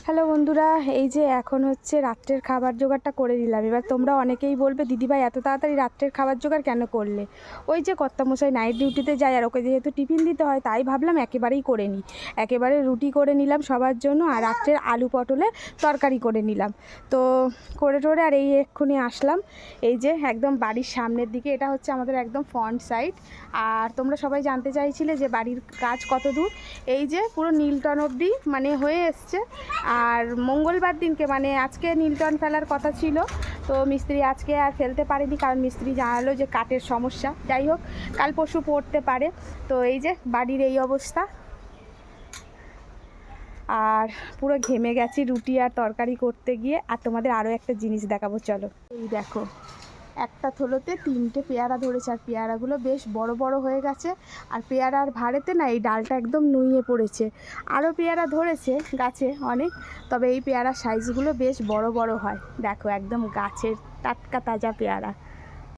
Hello বন্ধুরা, এই যে এখন হচ্ছে রাত্রের খাবার জোগাড়টা করে নিলাম। এবার তোমরা অনেকেই বলবে দিদিভাই এত তাড়াতাড়ি রাত্রের খাবার জোগাড় কেন করলে? ওই যে কর্তামশাই নাইট ডিউটিতে যায় আর ওকে যেহেতু টিফিন দিতে হয়, তাই ভাবলাম একেবারেই করে নিই। একেবারে রুটি করে নিলাম সবার জন্য, আর রাত্রের আলু পটলের তরকারি করে নিলাম। তো করে টোরে আর এই এক্ষুনি আসলাম। এই যে একদম বাড়ির সামনের দিকে, এটা হচ্ছে আমাদের একদম ফ্রন্ট সাইড। আর তোমরা সবাই জানতে চাইছিলে যে বাড়ির কাজ কত দূর। এই যে পুরো নীলটন অবধি মানে হয়ে এসছে। আর মঙ্গলবার দিনকে মানে আজকে নীলটন ফেলার কথা ছিল, তো মিস্ত্রি আজকে আর ফেলতে পারেনি, কারণ মিস্ত্রি জানালো যে কাঠের সমস্যা। যাই হোক, কাল পরশু পড়তে পারে। তো এই যে বাড়ির এই অবস্থা, আর পুরো ঘেমে গেছি রুটি আর তরকারি করতে গিয়ে। আর তোমাদের আরও একটা জিনিস দেখাবো, চলো। এই দেখো, একটা থলোতে 3টে পেয়ারা ধরেছে, আর পেয়ারাগুলো বেশ বড় বড় হয়ে গেছে। আর পেয়ারার ভাড়েতে না এই ডালটা একদম নুয়ে পড়েছে। আরও পেয়ারা ধরেছে গাছে অনেক, তবে এই পেয়ারার সাইজগুলো বেশ বড় বড় হয়। দেখো একদম গাছের টাটকা তাজা পেয়ারা।